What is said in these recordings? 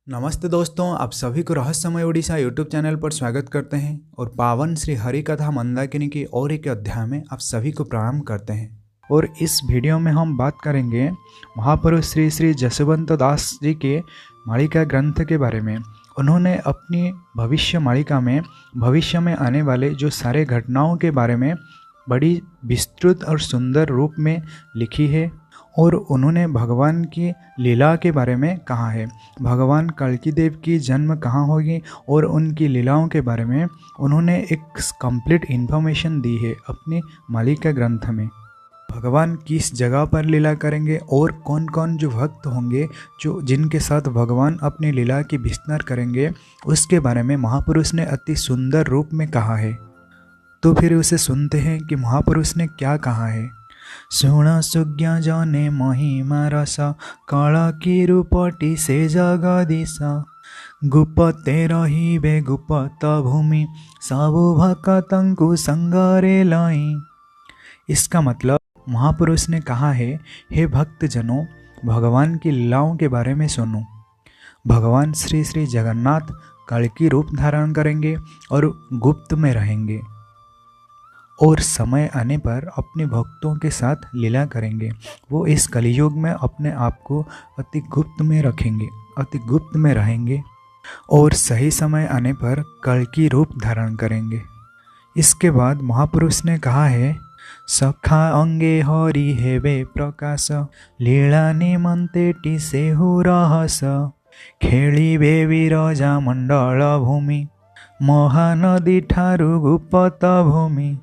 नमस्ते दोस्तों, आप सभी को रहस्यमय उड़ीसा यूट्यूब चैनल पर स्वागत करते हैं और पावन श्री हरि कथा मंदाकिनी की और एक अध्याय में आप सभी को प्रणाम करते हैं। और इस वीडियो में हम बात करेंगे महापुरुष श्री श्री जसवंत दास जी के मालिका ग्रंथ के बारे में। उन्होंने अपनी भविष्य मालिका में भविष्य में आने वाले जो सारे घटनाओं के बारे में बड़ी विस्तृत और सुंदर रूप में लिखी है। और उन्होंने भगवान की लीला के बारे में कहा है। भगवान कल्की देव की जन्म कहाँ होगी और उनकी लीलाओं के बारे में उन्होंने एक कंप्लीट इन्फॉर्मेशन दी है अपनी मालिका ग्रंथ में। भगवान किस जगह पर लीला करेंगे और कौन कौन जो भक्त होंगे जो जिनके साथ भगवान अपनी लीला की विस्तार करेंगे, उसके बारे में महापुरुष ने अति सुंदर रूप में कहा है। तो फिर उसे सुनते हैं कि महापुरुष ने क्या कहा है। शुण सुज्ञ जने महिमा रस कल की रूपटी से जगदीश गुप्ते रहिबे गुप्त भूमि सबु भक्तंकु संगरे लाई। इसका मतलब महापुरुष ने कहा है, हे भक्तजनों, भगवान की लीलाओं के बारे में सुनो। भगवान श्री श्री जगन्नाथ कल्कि रूप धारण करेंगे और गुप्त में रहेंगे और समय आने पर अपने भक्तों के साथ लीला करेंगे। वो इस कलियुग में अपने आप को अति गुप्त में रखेंगे, अति गुप्त में रहेंगे और सही समय आने पर कल्कि रूप धारण करेंगे। इसके बाद महापुरुष ने कहा है, सखा अंगे हरि हेबे प्रकाश लीला निमंते टिसे हु रहस खेलिबे विरजा मंडल भूमि महानदी ठारु गुप्त भूमि।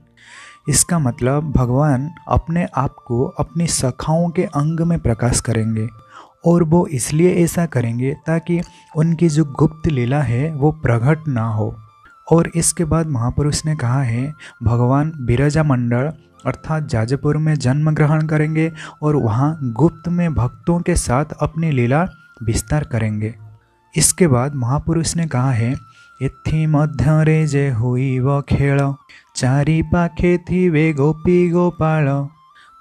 इसका मतलब भगवान अपने आप को अपनी सखाओं के अंग में प्रकाश करेंगे और वो इसलिए ऐसा करेंगे ताकि उनकी जो गुप्त लीला है वो प्रकट ना हो। और इसके बाद महापुरुष ने कहा है, भगवान बिरजा मंडल अर्थात जाजपुर में जन्म ग्रहण करेंगे और वहाँ गुप्त में भक्तों के साथ अपनी लीला विस्तार करेंगे। इसके बाद महापुरुष ने कहा है, एथि मध्यरे जे होइब खेल चारि पाखे थिबे गोपी गोपाल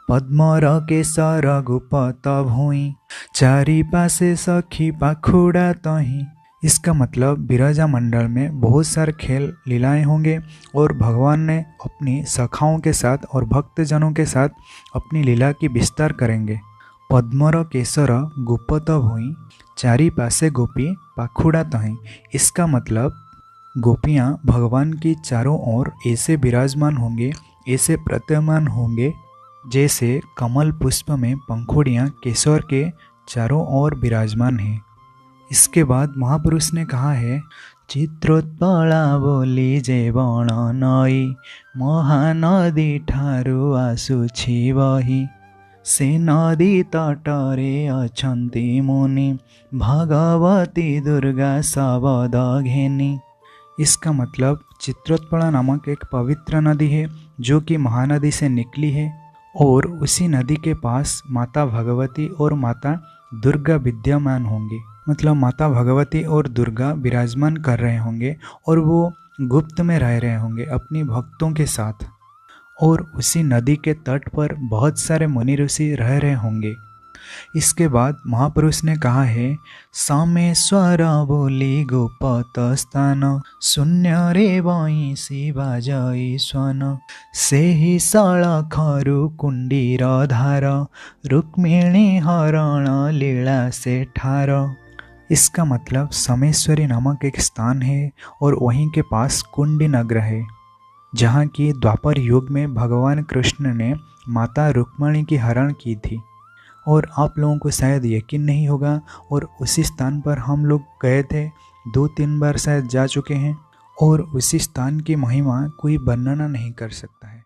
पद्मर केसर गुप्त भूई चारि पासे सखी पाखुड़ा तही। इसका मतलब बिरजा मंडल में बहुत सारे खेल लीलाएं होंगे और भगवान ने अपनी सखाओं के साथ और भक्तजनों के साथ अपनी लीला की विस्तार करेंगे। पद्मर केसर गुप्त भूई चारि पासे गोपी पाखुड़ा तही। इसका मतलब गोपियाँ भगवान की चारों ओर ऐसे विराजमान होंगे, ऐसे प्रत्यमान होंगे जैसे कमल पुष्प में पंखुड़ियाँ केसर के चारों ओर विराजमान हैं। इसके बाद महापुरुष ने कहा है, चित्रोत्पला बोली जे बण नई महानदी ठारु आसुछि बही से नदी तटरे अछंती मुनि भगवती दुर्गा शबद घेनी। इसका मतलब चित्रोत्पला नामक एक पवित्र नदी है जो कि महानदी से निकली है और उसी नदी के पास माता भगवती और माता दुर्गा विद्यमान होंगी। मतलब माता भगवती और दुर्गा विराजमान कर रहे होंगे और वो गुप्त में रह रहे होंगे अपनी भक्तों के साथ। और उसी नदी के तट पर बहुत सारे मुनि ऋषि रह रहे होंगे। इसके बाद महापुरुष ने कहा है, सामेश्वर बोली गोपत स्थान शून्य रे बई शिवा जई स्वन से ही सळखरु कुंडीर धार रुक्मिणी हरण लीला से ठार। इसका मतलब समेश्वरी नामक एक स्थान है और वहीं के पास कुंडी नगर है जहाँ की द्वापर युग में भगवान कृष्ण ने माता रुक्मिणी की हरण की थी। और आप लोगों को शायद यकीन नहीं होगा और उसी स्थान पर हम लोग गए थे, 2-3 बार शायद जा चुके हैं और उसी स्थान की महिमा कोई वर्णना नहीं कर सकता है।